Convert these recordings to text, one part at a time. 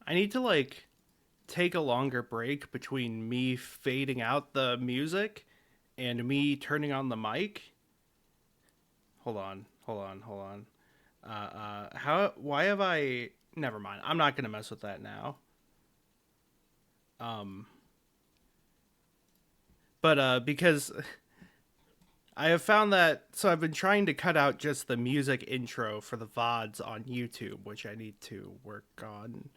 I need to, like, take a longer break between me fading out the music and me turning on the mic. Hold on. Why have I... Never mind. I'm not going to mess with that now. Because I have found that, so I've been trying to cut out just the music intro for the VODs on YouTube, which I need to work on.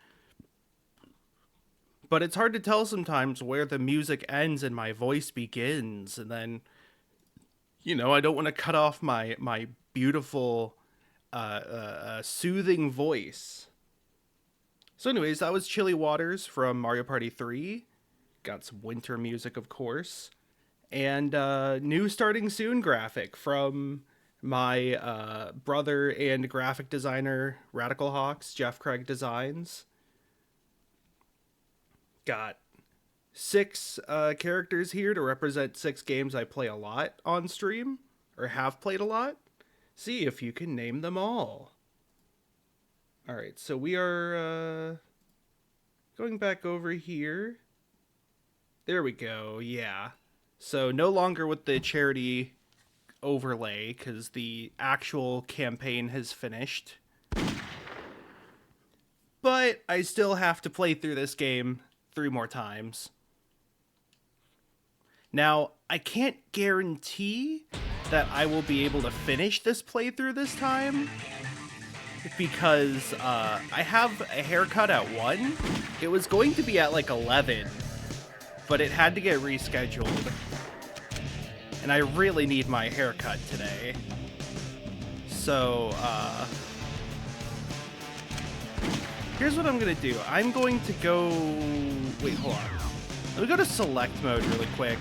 But it's hard to tell sometimes where the music ends and my voice begins, and then, you know, I don't want to cut off my beautiful, soothing voice. So anyways, that was Chilly Waters from Mario Party 3. Got some winter music, of course. And new Starting Soon graphic from my brother and graphic designer, Radical Hawks, Jeff Craig Designs. Got 6 characters here to represent 6 games I play a lot on stream, or have played a lot. See if you can name them all. Alright, so we are going back over here. There we go, yeah. So no longer with the charity overlay, because the actual campaign has finished. But I still have to play through this game 3 more times. Now, I can't guarantee that I will be able to finish this playthrough this time, because I have a haircut at 1. It was going to be at like 11, but it had to get rescheduled. And I really need my haircut today. So, here's what I'm gonna do. I'm going to go... Wait, hold on. Let me go to select mode really quick.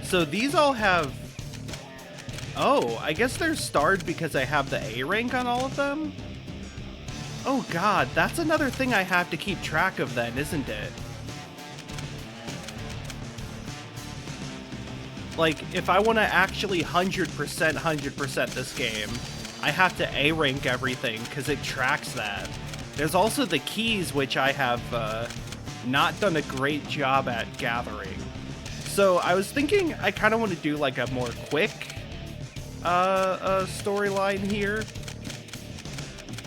So these all have... Oh, I guess they're starred because I have the A rank on all of them? Oh god, that's another thing I have to keep track of then, isn't it? Like, if I want to actually 100% this game, I have to A rank everything because it tracks that. There's also the keys, which I have not done a great job at gathering. So I was thinking I kind of want to do like a more quick storyline here,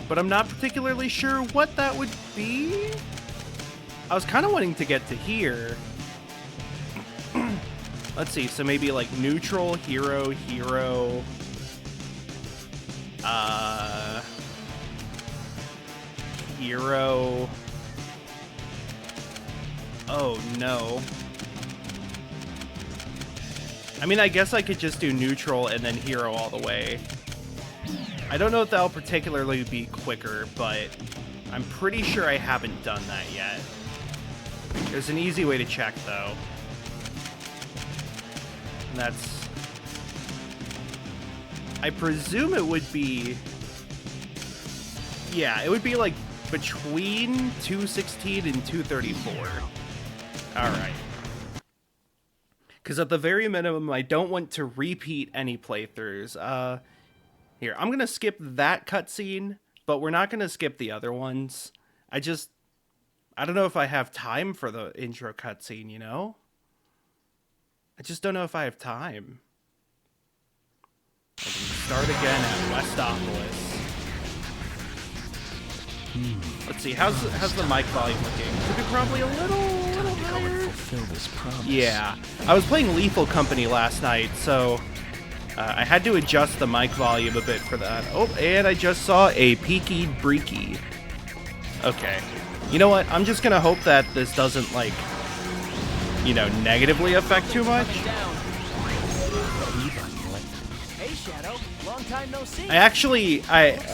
but I'm not particularly sure what that would be. I was kind of wanting to get to here. Let's see, so maybe like neutral, hero, hero, hero. Oh no. I mean, I guess I could just do neutral and then hero all the way. I don't know if that'll particularly be quicker, but I'm pretty sure I haven't done that yet. There's an easy way to check, though. And that's... I presume it would be... Yeah, it would be like between 216 and 234. Alright. Because at the very minimum, I don't want to repeat any playthroughs. Here, I'm going to skip that cutscene, but we're not going to skip the other ones. I don't know if I have time for the intro cutscene, you know? I just don't know if I have time. I can start again at Westopolis. Let's see, how's the mic volume looking? Could be probably a little higher. This promise. Yeah, I was playing Lethal Company last night, so I had to adjust the mic volume a bit for that. Oh, and I just saw a peaky breaky. Okay, you know what? I'm just gonna hope that this doesn't, like, you know, negatively affect too much. Hey, Shadow. Long time no see.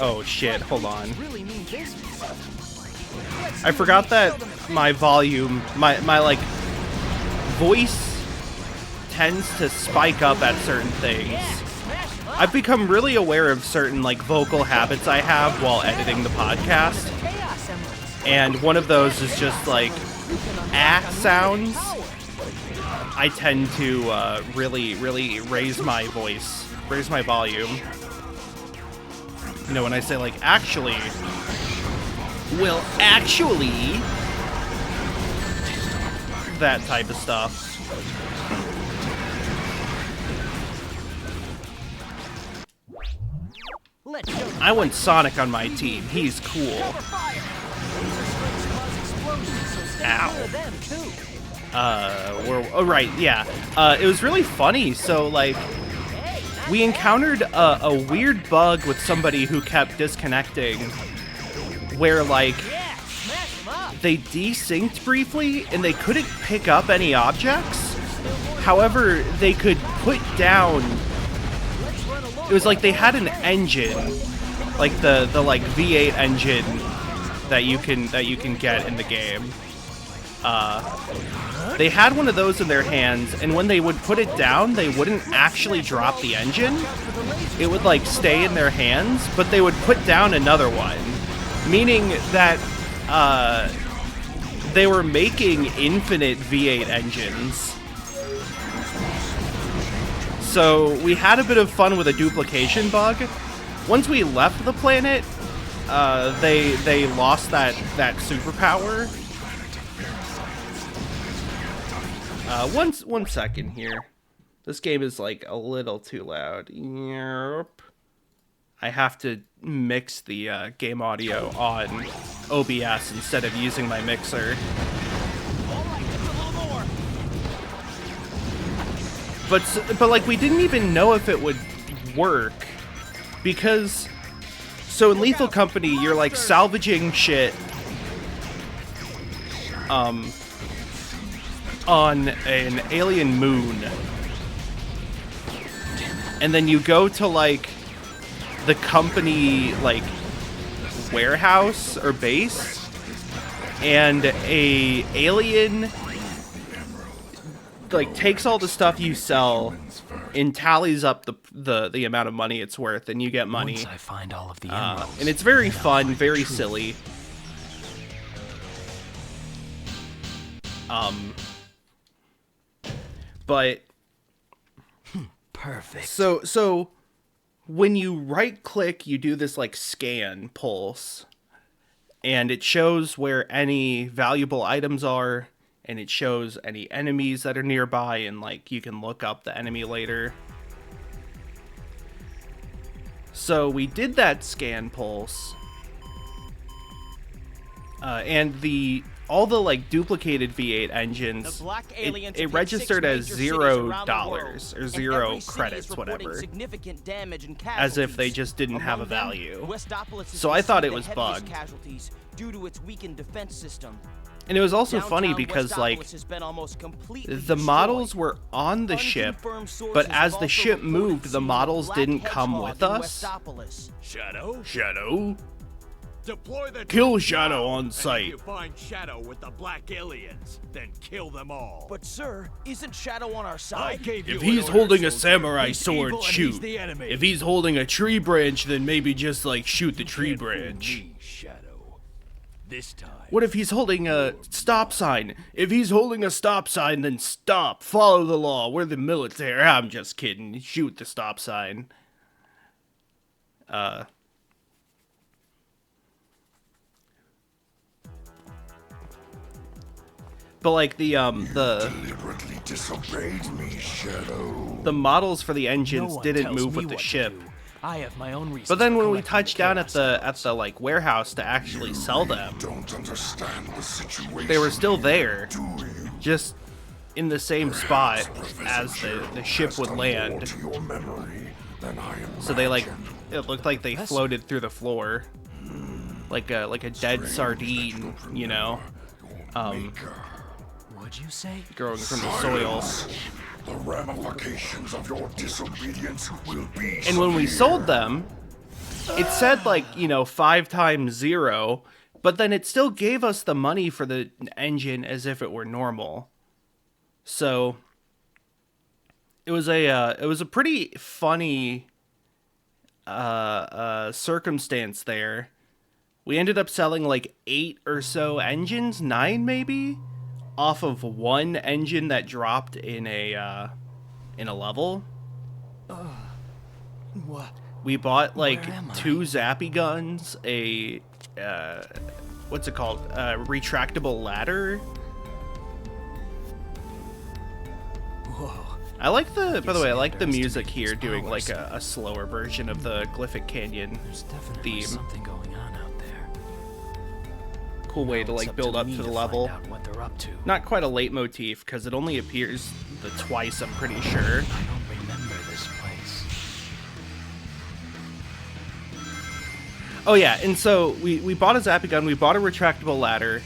Oh shit, hold on. I forgot that my volume, my like, voice tends to spike up at certain things. I've become really aware of certain, like, vocal habits I have while editing the podcast. And one of those is just, like, sounds. I tend to really raise my voice, raise my volume. You know, when I say, like, actually, Well, actually, that type of stuff. I want Sonic on my team. He's cool. Ow. Right, yeah. It was really funny. So, like, we encountered a weird bug with somebody who kept disconnecting, where, like, they desynced briefly and they couldn't pick up any objects. However, they could put down. It was like they had an engine, like the like V8 engine that you can get in the game. They had one of those in their hands, and when they would put it down, they wouldn't actually drop the engine. It would like stay in their hands, but they would put down another one, meaning that they were making infinite V8 engines. So we had a bit of fun with a duplication bug. Once we left the planet, they lost that superpower. One second here. This game is like a little too loud. Yep. I have to mix the game audio on OBS instead of using my mixer. But like we didn't even know if it would work, because so in Lethal Company you're like salvaging shit on an alien moon, and then you go to like the company like warehouse or base, and a alien like takes all the stuff you sell and tallies up the amount of money it's worth, and you get money. Once I find all of the emeralds, and it's very fun, very silly. But perfect. So when you right click, you do this like scan pulse, and it shows where any valuable items are, and it shows any enemies that are nearby, and like you can look up the enemy later. So we did that scan pulse, and all the like duplicated V8 engines, it registered as $0 or 0 credits, whatever, as if they just didn't have a value. So I thought it was bugged. Due to its weakened defense system. And it was also funny because, like, the models were on the ship, but as the ship moved, the models didn't come with us. Shadow? Deploy the Kill Shadow on sight. If you find Shadow with the black aliens, then kill them all. But sir, isn't Shadow on our side? If he's holding a samurai sword, shoot. If he's holding a tree branch, then maybe just, like, shoot the tree branch. Shadow. This time. What if he's holding a stop sign? If he's holding a stop sign, then stop. Follow the law. We're the military. I'm just kidding. Shoot the stop sign. But like the deliberately disobeyed me, Shadow. The models for the engines No one didn't tells move me with the what to ship. do. I have my own reasons. But then for when we collecting touched down at chaos the like warehouse to actually sell them, Don't understand the situation. they were still there, Do you? just in the same spot as the ship would land. To your memory than I So they like, imagined. it looked like they floated through the floor, like a dead sardine, you know, What'd you say? growing from the soil. The ramifications of your disobedience will be And when we sold them, it said like, 5 times 0, but then it still gave us the money for the engine as if it were normal. So it was a pretty funny circumstance there. We ended up selling like 8 or so engines, 9 maybe, off of one engine that dropped in a level. What? We bought like Where am I? 2 zappy guns, a what's it called? Retractable ladder. Whoa. I like the, by the way, I like the music here doing like a slower version of the Glyphic Canyon There's definitely theme. something going on out there. Cool way to Now it's like build to up me to the find level. out what they're up to. Not quite a leitmotif because it only appears the twice, I'm pretty sure. I don't remember this place. Oh yeah, and so we bought a zappy gun, we bought a retractable ladder,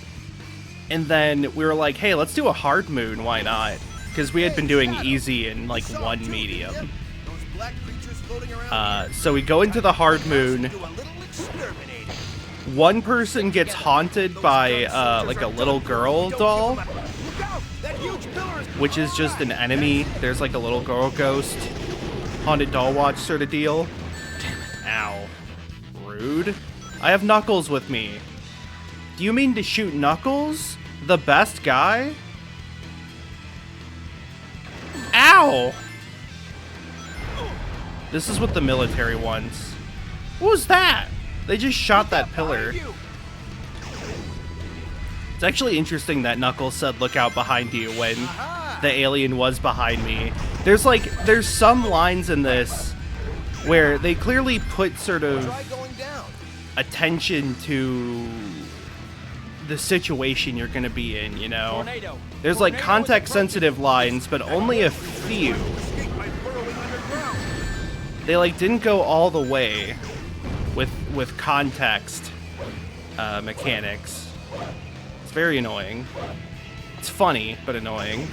and then we were like, hey, let's do a hard moon, why not? Because we had been doing easy in like one medium. So we go into the hard moon. One person gets haunted by like a little girl doll, which is just an enemy. There's like a little girl ghost, haunted doll watch sort of deal. Ow. Rude. I have Knuckles with me. Do you mean to shoot Knuckles? The best guy? Ow! This is what the military wants. What was that? They just shot that pillar. It's actually interesting that Knuckles said, look out behind you, when the alien was behind me. There's some lines in this where they clearly put sort of attention to the situation you're gonna be in, you know? There's like context-sensitive lines, but only a few. They like didn't go all the way with context mechanics. It's very annoying. It's funny, but annoying.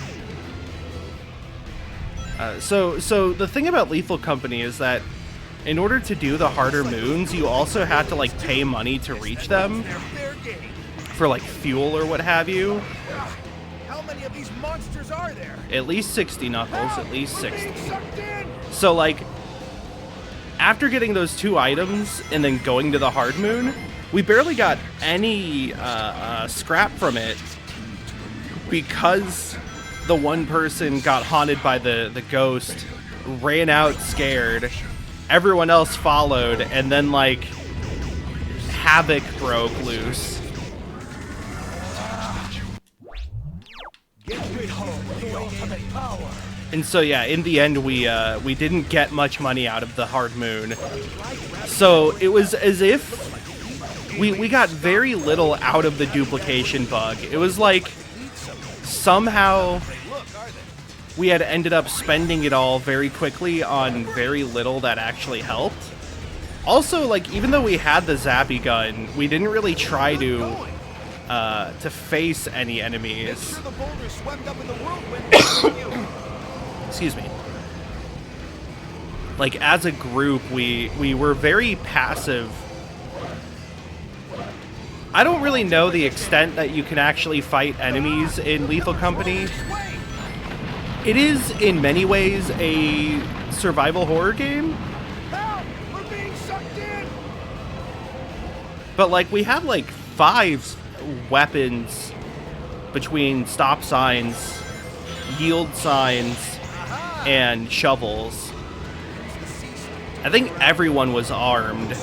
So the thing about Lethal Company is that in order to do the harder moons, you also have to like pay money to reach them for like fuel or what have you. How many of these monsters are there? At least 60 Knuckles, at least 60. So like, after getting those 2 items and then going to the hard moon, we barely got any scrap from it because the one person got haunted by the ghost, ran out scared, everyone else followed, and then like havoc broke loose. And so yeah, in the end we didn't get much money out of the hard moon. So it was as if we got very little out of the duplication bug. It was like somehow we had ended up spending it all very quickly on very little that actually helped. Also, like, even though we had the zappy gun, we didn't really try to face any enemies. Excuse me. Like, as a group, we were very passive. I don't really know the extent that you can actually fight enemies in Lethal Company. It is, in many ways, a survival horror game. We're being sucked in. But, like, we had, like, 5 weapons between stop signs, yield signs, and shovels. I think everyone was armed.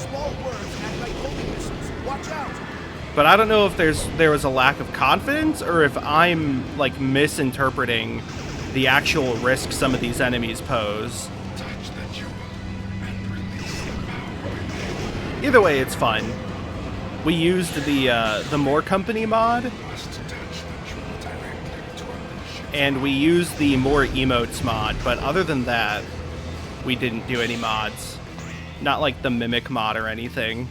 But I don't know if there was a lack of confidence or if I'm, like, misinterpreting the actual risk some of these enemies pose. Either way, it's fun. We used the More Company mod, and we used the More Emotes mod, but other than that, we didn't do any mods. Not like the Mimic mod or anything,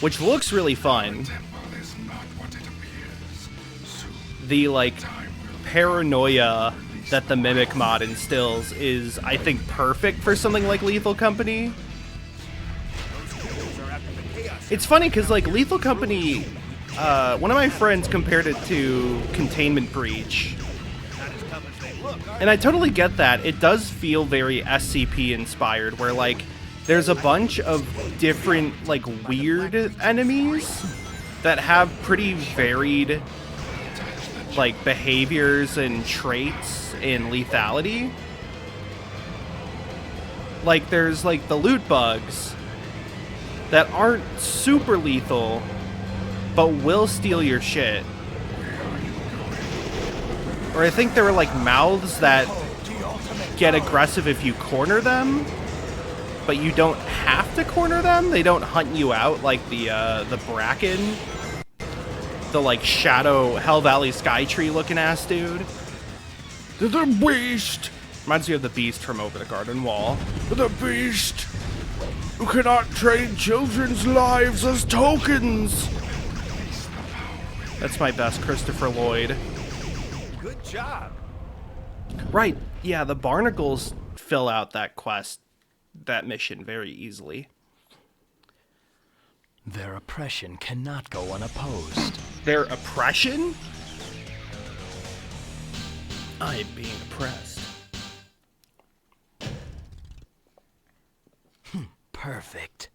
which looks really fun. The, like, paranoia that the Mimic mod instills is, I think, perfect for something like Lethal Company. It's funny because, like, Lethal Company, one of my friends compared it to Containment Breach. And I totally get that. It does feel very SCP inspired, where, like, there's a bunch of different, like, weird enemies that have pretty varied, like, behaviors and traits and lethality. Like, there's, like, the loot bugs that aren't super lethal, but will steal your shit. Or I think there are like mouths that get aggressive if you corner them, but you don't have to corner them. They don't hunt you out like the Bracken, the like Shadow Hell Valley Skytree looking ass dude. The beast! Reminds me of the Beast from Over the Garden Wall. The beast! You cannot trade children's lives as tokens! That's my best Christopher Lloyd. Good job. Right, yeah, the Barnacles fill out that quest, that mission very easily. Their oppression cannot go unopposed. Their oppression? I am being oppressed. Perfect.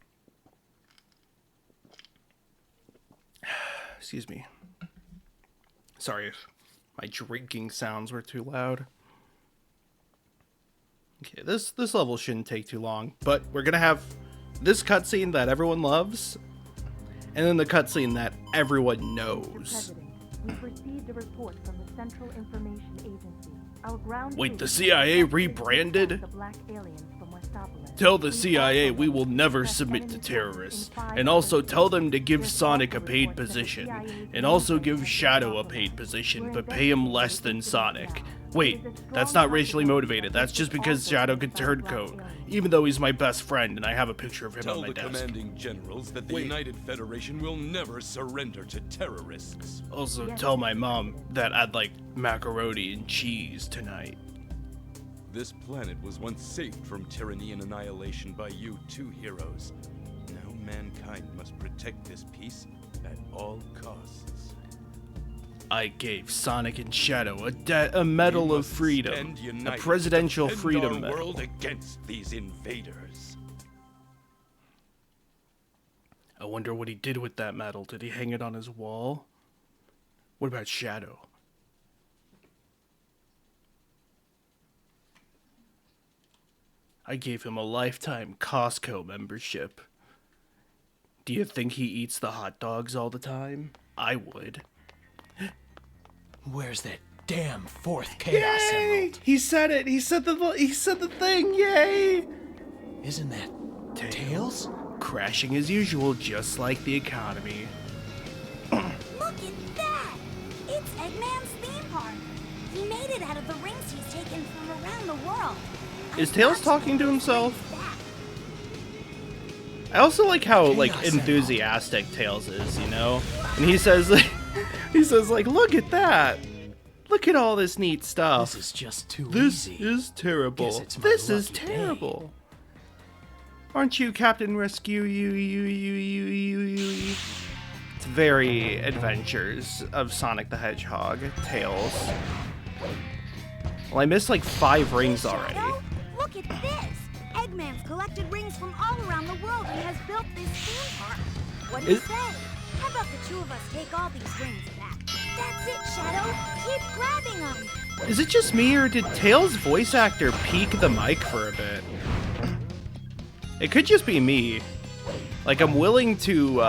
Excuse me. Sorry if my drinking sounds were too loud. Okay, this level shouldn't take too long, but we're gonna have this cutscene that everyone loves, and then the cutscene that everyone knows. President, we've received a report from the Central Information Agency. Our ground Wait, the troops CIA have rebranded? the black aliens from Westopolis. Tell the We've CIA also we will never pressed submit enemy to forces terrorists, in 5 and also locations. tell them to give There's Sonic a also paid reports that the position, CIA and also is give in Shadow a Westopolis. paid position, We're but pay him less than investigating Sonic. now. Wait, There's a that's strong not racially possibility motivated, that that's this just is because also Shadow inside can turn black code, aliens. even though he's my best friend and I have a picture of him Tell on my the desk. commanding generals that the United Federation will never surrender to terrorists. Also, Yes, tell my mom that I'd like macaroni and cheese tonight. This planet was once saved from tyranny and annihilation by you two heroes. Now mankind must protect this peace at all costs. I gave Sonic and Shadow a Medal We of must Freedom, stand a united to Presidential defend Freedom our Medal. world against these invaders. I wonder what he did with that medal. Did he hang it on his wall? What about Shadow? I gave him a lifetime Costco membership. Do you think he eats the hot dogs all the time? I would. Where's that damn fourth Chaos Emerald? He said it! He said the thing! Yay! Isn't that Tails? Crashing as usual, just like the economy. Look at that! It's Eggman's theme park. He made it out of the rings he's taken from around the world. Is Tails talking to himself? I also like how like Chaos enthusiastic Tails is, you know? And he says like, look at that! Look at all this neat stuff. This is just too This easy. is terrible. Guess it's my This is lucky day. terrible. Aren't you Captain Rescue? It's very Adventures of Sonic the Hedgehog, Tails. Well, I missed like 5 rings already. Shadow, look at this! Eggman's collected rings from all around the world and has built this theme park. What do you Is- say? How about the two of us take all these rings back? That's it, Shadow! Keep grabbing them! Is it just me, or did Tails' voice actor peek the mic for a bit? It could just be me. Like, I'm willing to,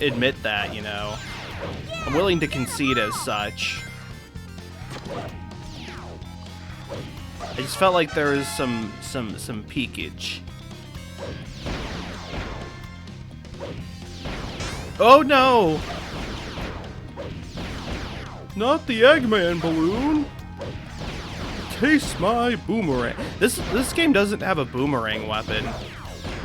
admit that, you know? I'm willing to concede as such. I just felt like there was some peekage. Oh no! Not the Eggman balloon! Taste my boomerang. This game doesn't have a boomerang weapon.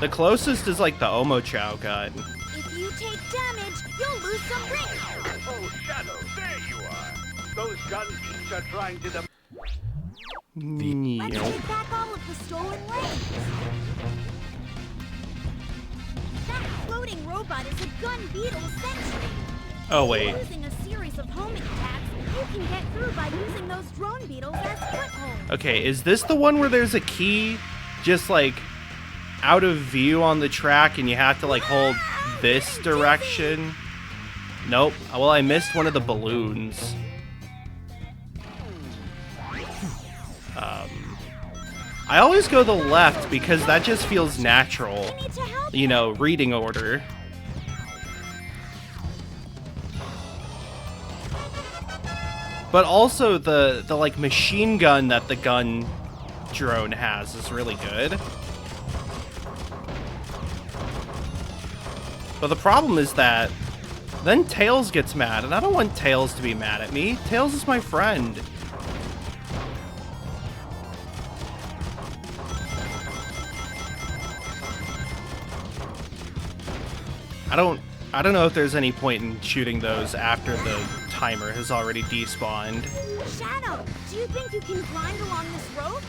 The closest is like the Omochao gun. If you take damage, you'll lose some rings! Oh, Shadow, there you are. Those gun geeks are trying to Let's Yeah. take back all of the stolen rings! That floating robot is a gun beetle sentry! Oh wait. Using a series of homing attacks, you can get through by using those drone beetles as footholds. Okay, is this the one where there's a key just like out of view on the track and you have to like hold this direction? Nope. Well, I missed one of the balloons. I always go the left because that just feels natural. I need to help. You know, reading order. But also the like machine gun that the gun drone has is really good. But the problem is that then Tails gets mad, and I don't want Tails to be mad at me. Tails is my friend. I don't know if there's any point in shooting those after the timer has already despawned. Shadow, do you think you can grind along this rope?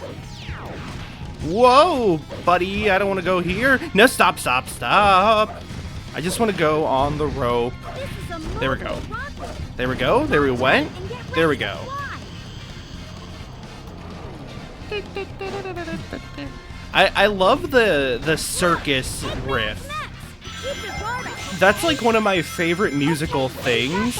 Whoa, buddy, I don't want to go here. No, stop. I just want to go on the rope. This is a There we go. mobile rocket. There we go. There we went. And get There we ready go. to fly. I love the circus riff. Keep your guard up. That's like one of my favorite musical things.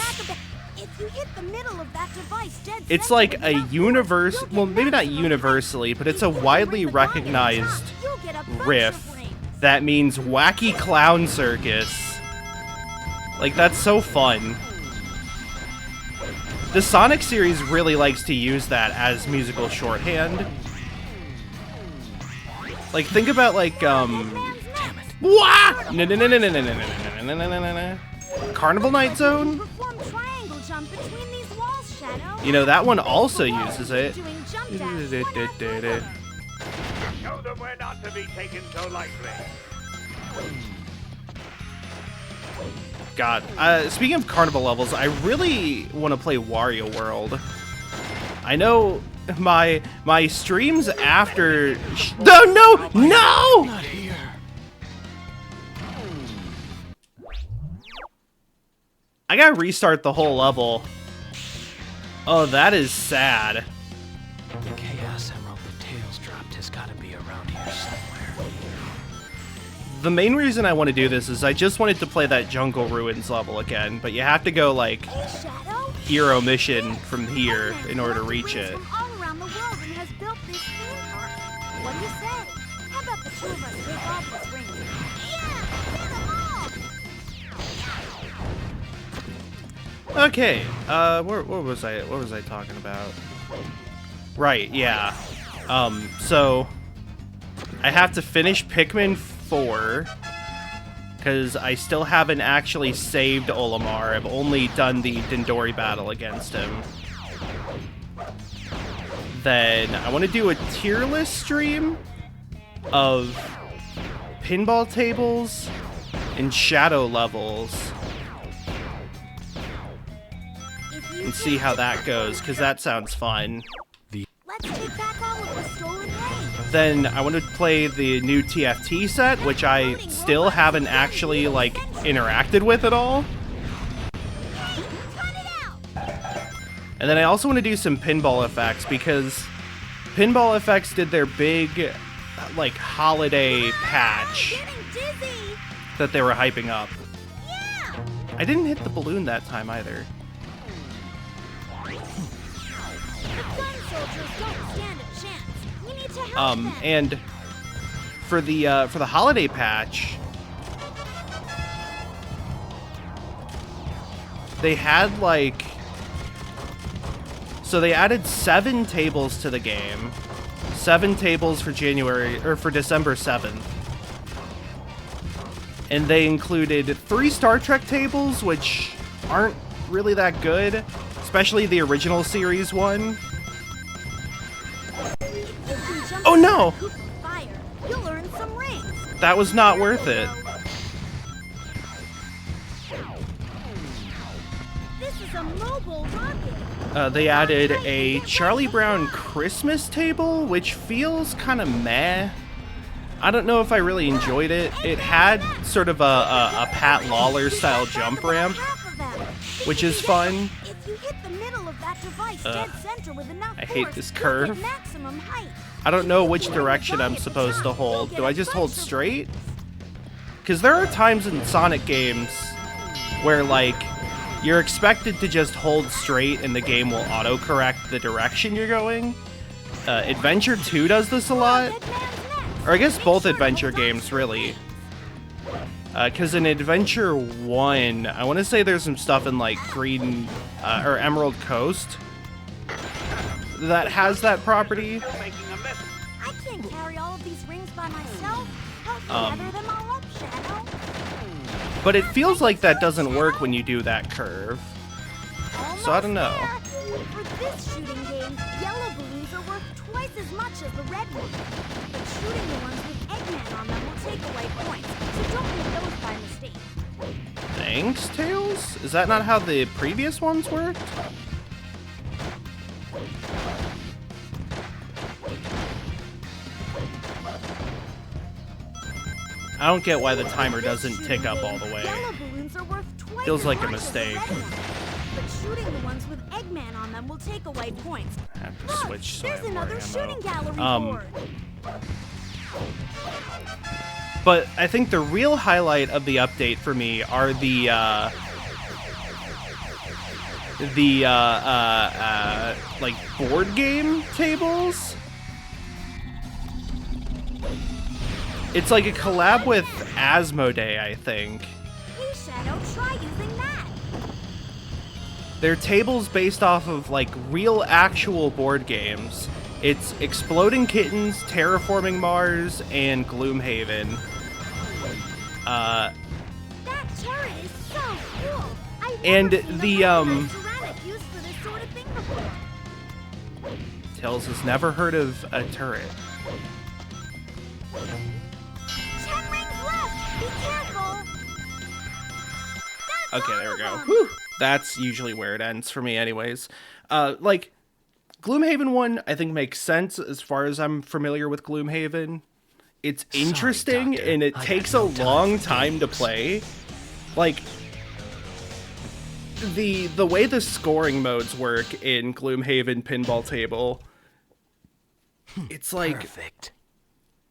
If you hit the middle of that device dead It's center like with a enough force, universe, you'll get well, maybe not maximum universally, but it's a If you widely bring the guard in recognized top, you'll get a bunch riff of rings. that means wacky clown circus. Like, that's so fun. The Sonic series really likes to use that as musical shorthand. Like, think about like Man's Wah! Carnival Night Zone? Perform triangle jump between these walls, Shadow. You know, that one also uses it. Doing jump dash. Why not do them? Show them we're not to be taken so lightly. God. Speaking of carnival levels, I really want to play Wario World. I know my streams after... No! Not here. I gotta restart the whole level. Oh, that is sad. The Chaos Emerald that Tails dropped has got to be around here somewhere. The main reason I want to do this is I just wanted to play that Jungle Ruins level again, but you have to go, like, Hey, Shadow. hero mission from here Batman in order to collected reach rings it. from all around the world and has built this theme park. What do you say? How about the two of us take off these rings? Yeah! Get them all! Okay, what was I talking about? Right, yeah. So I have to finish Pikmin 4 because I still haven't actually saved Olimar. I've only done the Dendori battle against him. Then I want to do a tier list stream of pinball tables and shadow levels. And see how that goes, because that sounds fun. Let's take back all of the stolen rings. Then I want to play the new TFT set, which I still haven't actually, like, interacted with at all. Cut it out! And then I also want to do some Pinball Effects, because Pinball Effects did their big, like, holiday patch Getting dizzy! that they were hyping up. Yeah! I didn't hit the balloon that time either. The gun soldiers don't stand a chance. We need to help them. And for the holiday patch, they had like, so they added 7 tables to the game, 7 tables for December 7th, and they included 3 Star Trek tables, which aren't really that good, especially the original series one. Oh no! Fire. You'll earn some rings. That was not worth it. This is a mobile rocket. They added a Charlie Brown Christmas table, which feels kind of meh. I don't know if I really enjoyed it. It had sort of a Pat Lawler style jump ramp, which is fun. If you hit the middle of that device dead center with enough I hate force, this you'll curve. get maximum height. I don't know which direction I'm supposed to hold. Do I just hold straight? Because there are times in Sonic games where, like, you're expected to just hold straight and the game will autocorrect the direction you're going. Adventure 2 does this a lot. Or I guess both Adventure games, really. Because in Adventure 1, I want to say there's some stuff in, like, Green, or Emerald Coast, that has that property. Making a mess. I can't carry all of these rings by myself. Help gather them all up, Shadow. But it feels like that doesn't work when you do that curve. So I don't know. Almost there. For this shooting game, yellow balloons are worth twice as much as the red ones. But shooting the ones with Eggman on them will take away points, so don't hit those by mistake. Thanks, Tails? Is that not how the previous ones worked? I don't get why the timer doesn't tick up all the way. Yellow balloons are worth twice Feels as like a much as the mistake. red ones. But shooting the ones with Eggman on them will take away points. I have to Look, switch so I there's have more another shooting gallery ammo. board. But I think the real highlight of the update for me are the like board game tables. It's like a collab with Asmodee, I think. Hey, Shadow, try using that. They're tables based off of like real actual board games. It's Exploding Kittens, Terraforming Mars, and Gloomhaven. That turret is so cool. I've And never seen the, a ceramic used for this sort of thing before. Tails has never heard of a turret. 10 rings left. Be careful. That's Okay, all there we of go. them. Whew. That's usually where it ends for me anyways. Like, Gloomhaven 1, I think makes sense as far as I'm familiar with Gloomhaven. It's interesting, Doctor. and it I takes got a no time long for time to games. play. Like, the way the scoring modes work in Gloomhaven Pinball Table, it's like, Perfect.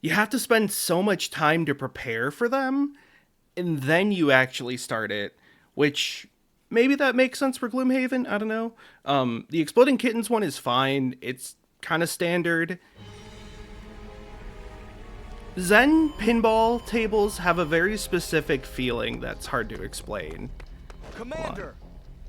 you have to spend so much time to prepare for them, and then you actually start it, which maybe that makes sense for Gloomhaven, I don't know. The Exploding Kittens one is fine, it's kind of standard. Zen pinball tables have a very specific feeling that's hard to explain. Commander,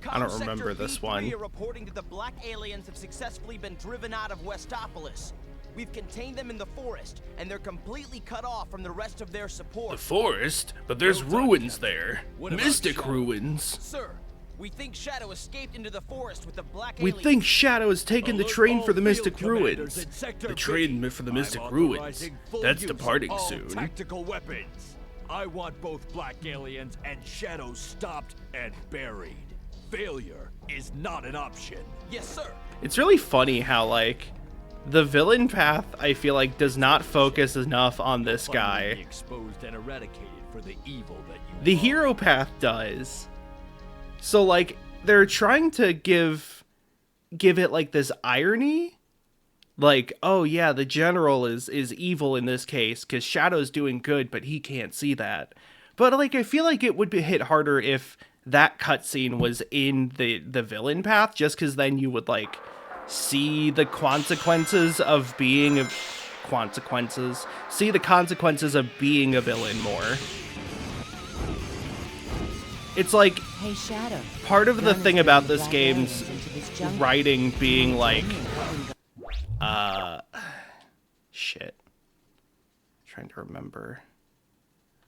I don't Comm remember Sector this V3 one. are reporting that the black aliens have successfully been driven out of Westopolis. We've contained them in the forest, and they're completely cut off from the rest of their support. Forest, but there's ruins there. What about Mystic Shadow? ruins. Sir, we think Shadow escaped into the forest with the black We aliens. think Shadow has taken the Alert train all for the field Mystic commanders Ruins. in Sector The B. train for the I'm Mystic Ruins. authorizing full That's use departing of all soon. Tactical weapons. I want both black aliens and Shadow stopped and buried. Failure is not an option. Yes, sir. It's really funny how, like, the villain path, I feel like, does not focus enough on this Finally guy. be exposed and eradicated for the evil that you The are. hero path does. So, like, they're trying to give it, like, this irony. Like, oh yeah, the general is evil in this case, because Shadow's doing good, but he can't see that. But, like, I feel like it would be hit harder if that cutscene was in the villain path, just because then you would, like, see the consequences of being a see the consequences of being a villain more. It's like Hey, Shadow. part of the Gunner's thing bringing about the this black game's aliens into this jungle. writing being like Bringing shit. Trying to remember.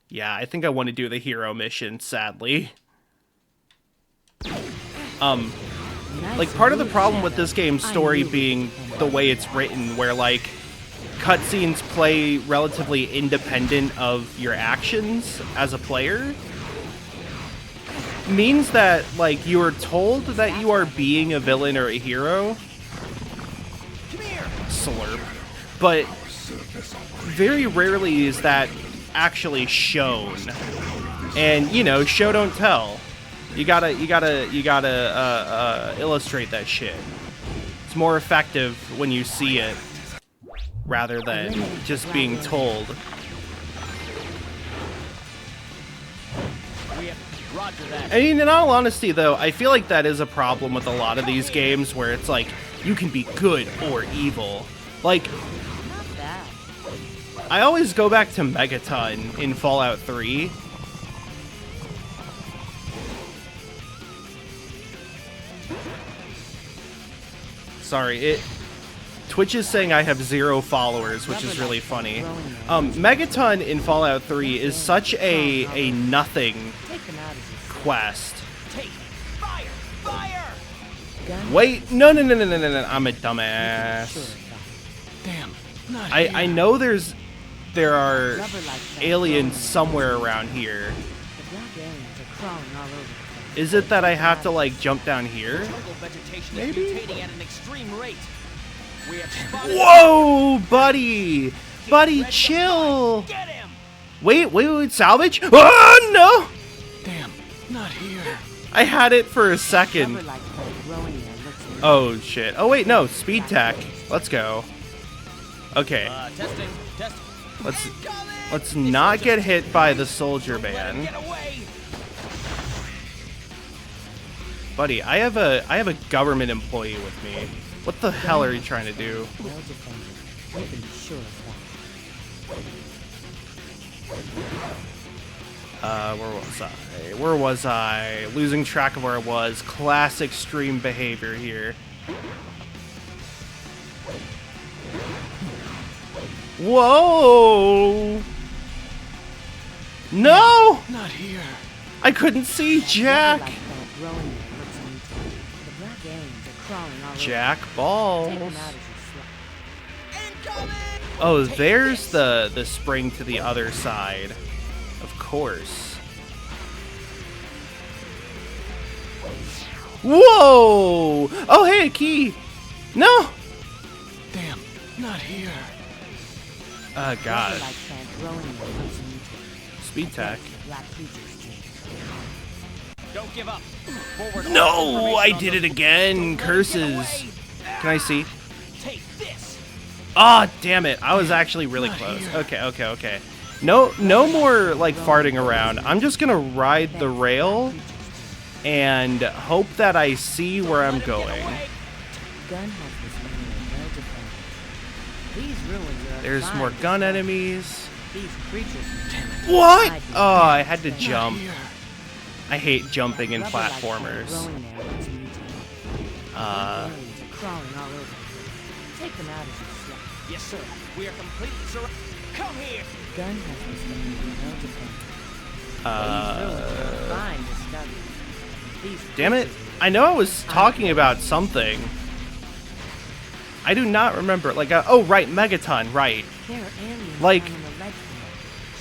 Yeah, I think I want to do the hero mission, sadly. nice Like, part of the move, problem with Shadow. this game's I story knew being it. the way it's written, where, like, cutscenes play relatively independent of your actions as a player, means that, like, you are told that you are being a villain or a hero. Slurp. But very rarely is that actually shown. And, you know, show don't tell. You gotta illustrate that shit. It's more effective when you see it rather than just being told. Roger that. I mean, in all honesty, though, I feel like that is a problem with a lot of these games where it's like, you can be good or evil. Like, Not bad. I always go back to Megaton in Fallout 3. Sorry, Twitch is saying I have 0 followers, which is really funny. Megaton in Fallout 3 is such a nothing quest. Take fire! Fire! Wait, no, I'm a dumbass. Damn, not I know there are aliens somewhere around here. The black aliens are crawling all over. Is it that I have to like jump down here? Jungle vegetation Maybe? is mutating at an extreme rate. We have spotted. Whoa, buddy! Buddy, chill! Get him! Wait, salvage? Oh, no! Damn, not here. I had it for a second. Rubber-like plant growing there looks new. Oh, shit. Oh, wait, no, speed tech. Let's go. Okay, Testing. let's not get hit by the soldier man. Get away! Buddy, I have a government employee with me. What the hell are you trying to do? Well defended. You can be sure of that. Where was I? Losing track of where I was. Classic stream behavior here. Whoa! No! Not here. I couldn't see Jack. Rubber-like plant growing there looks new. The black aliens are crawling all over. Jack Take balls. them out as you slip. Oh, there's the spring to the other side. Of course. Whoa! Oh, hey, a key. No. Damn, not here. God. Rubber-like plant growing there looks new. Speed tech. Black creatures change. Don't give up. Forward. No, I did it again. Curses. Can I see? Take this. Ah, damn it. I was actually really close. Okay. No more like farting around. I'm just gonna ride the rail and hope that I see where I'm going. Gun has this area well defended. These ruins are a There's fine more gun discovery. enemies. These creatures. Damn it. What? Oh, I had to jump. Here. I hate jumping in Rubber-like platformers. plant growing there looks new. Black aliens are crawling all over. Take them out as you slip. Yes, sir. We are completely surrounded. Come here. Gun has this area well defended. These Uh, ruins are a fine discovery. These damn it. creatures I know I was talking about something. I do not remember. Like, oh, right, Megaton, right. There are aliens Like, down on the ledge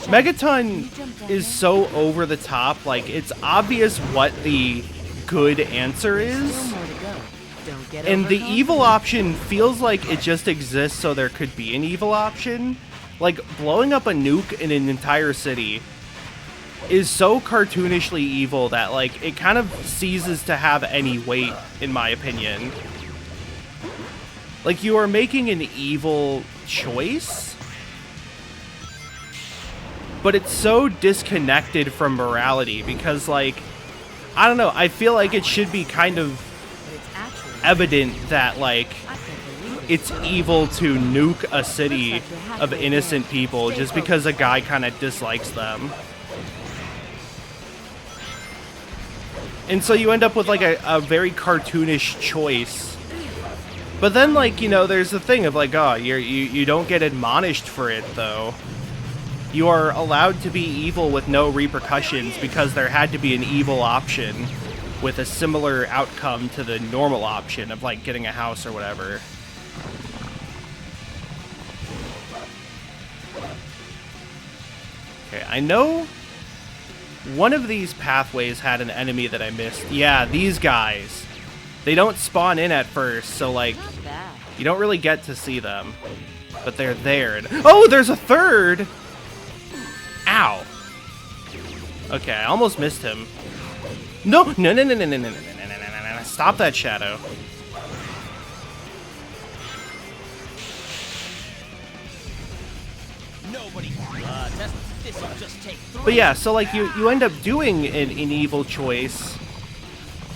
below. Megaton is so over the top. Like, it's obvious what the good answer is. Still more to go. Don't get And the overconfident. evil option feels like it just exists so there could be an evil option. Like, blowing up a nuke in an entire city is so cartoonishly evil that, like, it kind of ceases to have any weight, in my opinion. Like, you are making an evil choice, but it's so disconnected from morality because, like, I don't know, I feel like it should be kind of But it's actually evident that, like, I can't believe it. it's evil to nuke a city of innocent people just because a guy kind of dislikes them. And so you end up with like a very cartoonish choice. But then, like, you know, there's the thing of like, oh, you don't get admonished for it though. You are allowed to be evil with no repercussions because there had to be an evil option with a similar outcome to the normal option of like getting a house or whatever. Okay, I know one of these pathways had an enemy that I missed. Yeah, these guys. They don't spawn in at first, so like, Not bad. you don't really get to see them. But they're there. Oh, there's a third! Ow. Okay, I almost missed him. No. Stop that, Shadow. Nobody. This'll just take 3. But yeah, so like you end up doing an evil choice,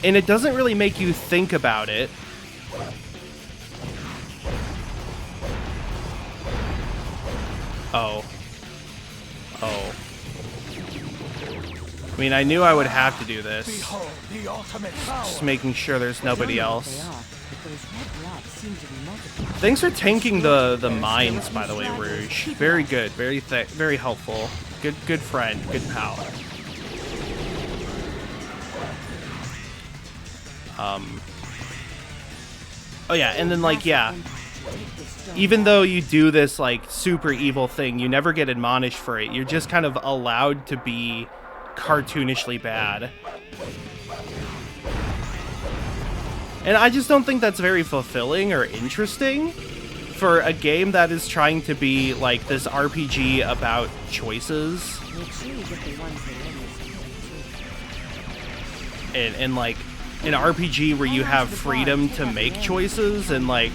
and it doesn't really make you think about it. Oh. I mean, I knew I would have to do this. Behold the ultimate power. Just making sure there's nobody Don't know what else. they are, but those red blobs seem to be multiplying. Thanks for tanking the mines, by the way, Rouge. Very good, very helpful. Good friend, good pal. Oh yeah, and then like yeah, even though you do this like super evil thing, you never get admonished for it. You're just kind of allowed to be cartoonishly bad. And I just don't think that's very fulfilling or interesting for a game that is trying to be like this RPG about choices. Make sure you get the ones that And like an RPG where you have freedom to make choices and like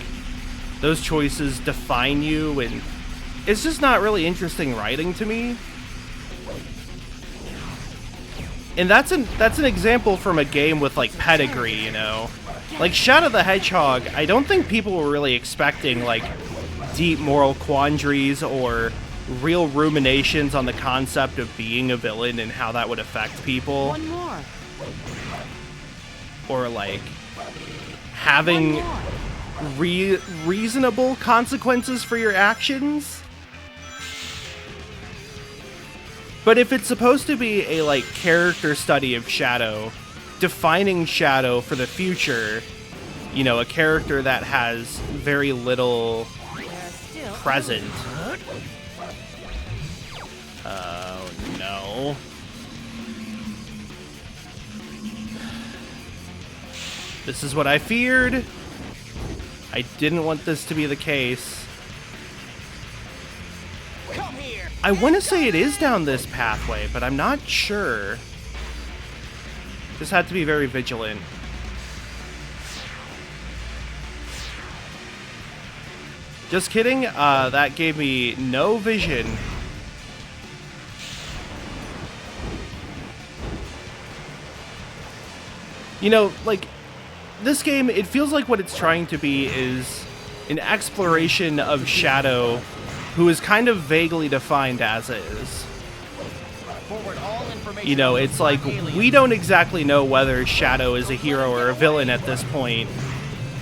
those choices define you, and it's just not really interesting writing to me. And that's an example from a game with like pedigree, you know. Like Shadow the Hedgehog, I don't think people were really expecting like deep moral quandaries or real ruminations on the concept of being a villain and how that would affect people. One more. Or like having reasonable consequences for your actions. But if it's supposed to be a like character study of Shadow, defining Shadow for the future, you know, a character that has very little present. Oh no. This is what I feared. I didn't want this to be the case. Come here. I want to say it is down this pathway, but I'm not sure. Just had to be very vigilant. Just kidding. That gave me no vision. You know, like, this game, it feels like what it's trying to be is an exploration of Shadow, who is kind of vaguely defined as is. You know, it's like, we don't exactly know whether Shadow is a hero or a villain at this point.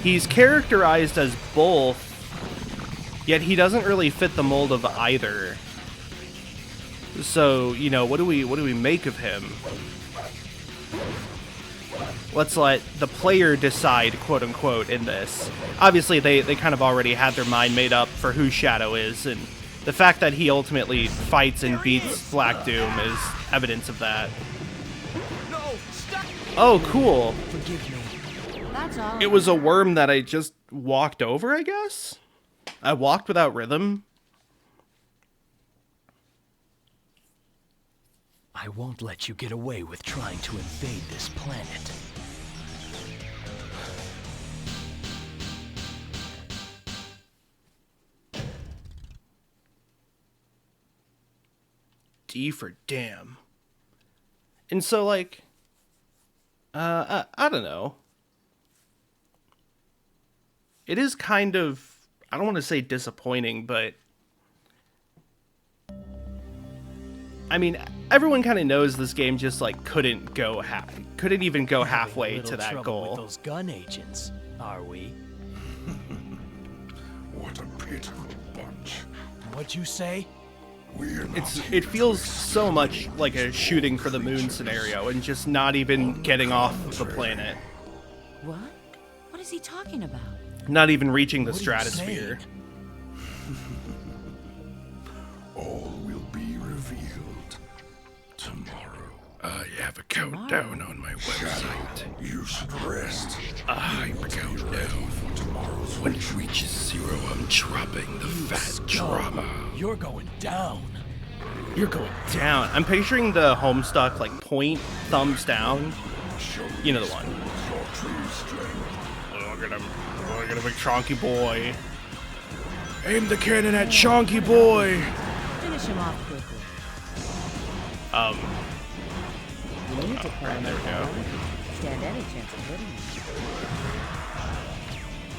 He's characterized as both, yet he doesn't really fit the mold of either. So, you know, what do we make of him? Let's let the player decide, quote unquote, in this. Obviously, they kind of already had their mind made up for who Shadow is, and the fact that he ultimately fights and beats Black Doom is evidence of that. Oh, cool. Forgive me. That's all. It was a worm that I just walked over, I guess? I walked without rhythm. I won't let you get away with trying to invade this planet. D for damn. And so, like, I don't know. It is kind of, I don't want to say disappointing, but I mean, everyone kind of knows this game just like couldn't even go halfway to that goal. With those gun agents, are we? What a pitiful bunch. What'd you say? It feels so much like a shooting for the moon scenario and just not even getting off of the planet. What? What is he talking about? Not even reaching the stratosphere. All will be revealed tomorrow. I have a countdown on my website. You should rest. I'm counting down for tomorrow's. When it reaches 0, I'm dropping the fat drama. You're going down. You're going down. I'm picturing the Homestuck like point, thumbs down. You know the one. Look at him. Look at a big chonky boy. Aim the cannon at chonky boy. Finish him off quickly. You need to climb there we go. Stand any chance of hitting him.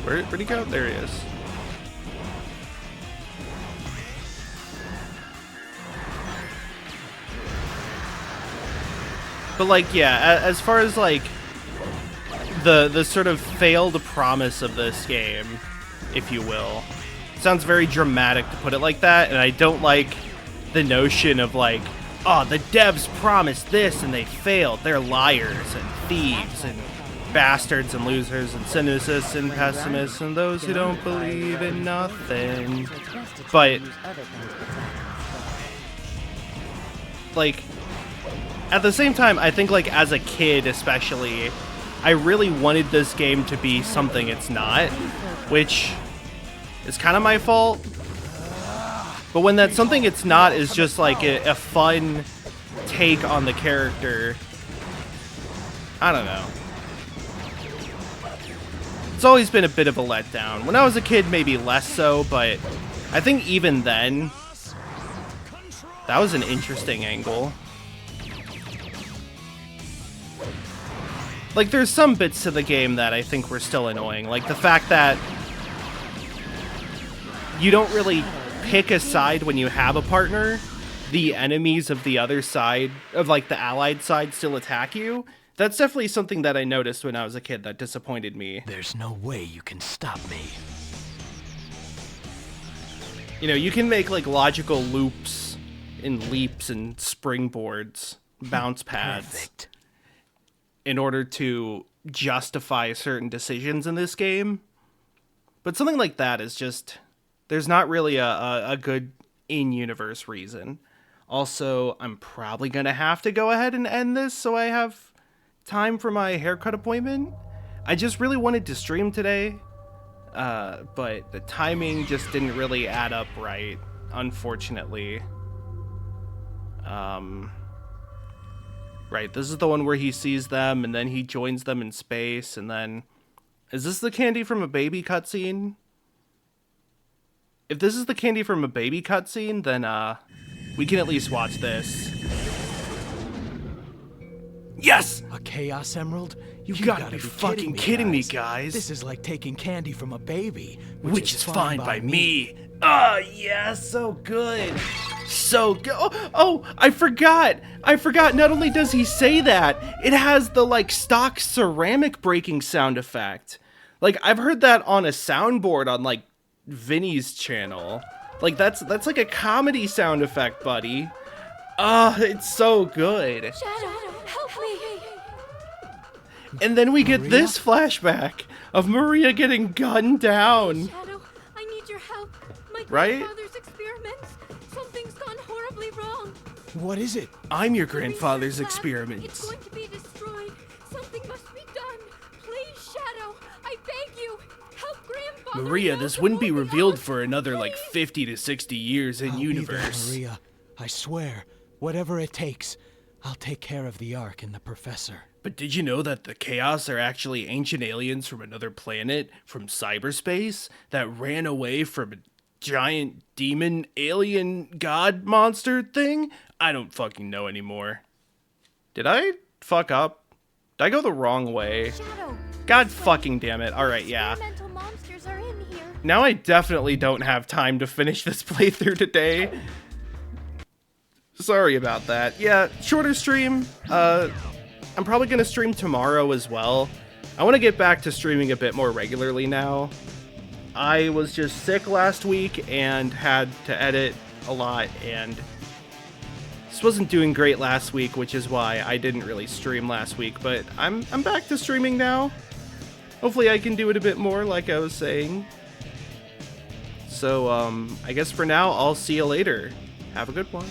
Where'd he go? There he is. But like, yeah, as far as like the sort of failed promise of this game, if you will. Sounds very dramatic to put it like that, and I don't like the notion of like, oh, the devs promised this and they failed. They're liars and thieves and bastards and losers and cynicists and pessimists and those who don't believe in nothing. But like, at the same time, I think like as a kid especially, I really wanted this game to be something it's not, which is kind of my fault. But when that something it's not is just like a fun take on the character, I don't know. It's always been a bit of a letdown. When I was a kid, maybe less so, but I think even then, that was an interesting angle. Like, there's some bits to the game that I think were still annoying. Like, the fact that you don't really pick a side when you have a partner. The enemies of the other side, of like the allied side, still attack you. That's definitely something that I noticed when I was a kid that disappointed me. There's no way you can stop me. You know, you can make like logical loops and leaps and springboards, bounce pads. Perfect. In order to justify certain decisions in this game. But something like that is just, there's not really a good in-universe reason. Also, I'm probably going to have to go ahead and end this so I have time for my haircut appointment. I just really wanted to stream today, but the timing just didn't really add up right, unfortunately. Right, this is the one where he sees them, and then he joins them in space, and then... Is this the candy from a baby cutscene? If this is the candy from a baby cutscene, then, we can at least watch this. Yes! A Chaos Emerald? You gotta be fucking kidding me, guys. This is like taking candy from a baby. Which is fine by me. Ah, yeah, so good. So good. Oh, I forgot. Not only does he say that, it has the, like, stock ceramic breaking sound effect. Like, I've heard that on a soundboard on, like, Vinny's channel. Like, that's like a comedy sound effect, buddy. Ah, it's so good. Shadow, help me! And then we get this flashback of Maria getting gunned down. Shadow, I need your help. My Right? grandfather's experiments. Something's gone horribly wrong. What is it? I'm your The grandfather's research lab, experiments. It's going to be destroyed. Something must be done. Please, Shadow, I beg you. Help Grandfather. Maria, build this the wouldn't be holding revealed house, for another, like, please. 50 to 60 years in I'll be there, universe. Maria. I swear, whatever it takes, I'll take care of the Ark and the Professor. But did you know that the Chaos are actually ancient aliens from another planet, from cyberspace, that ran away from a giant demon alien god monster thing? I don't fucking know anymore. Did I fuck up? Did I go the wrong way? Shadow, God fucking damn it. Alright, yeah. experimental monsters are in here. Now I definitely don't have time to finish this playthrough today. Sorry about that. Yeah, shorter stream. I'm probably going to stream tomorrow as well. I want to get back to streaming a bit more regularly now. I was just sick last week and had to edit a lot, and just wasn't doing great last week, which is why I didn't really stream last week, but I'm back to streaming now. Hopefully I can do it a bit more, like I was saying. So, I guess for now, I'll see you later. Have a good one.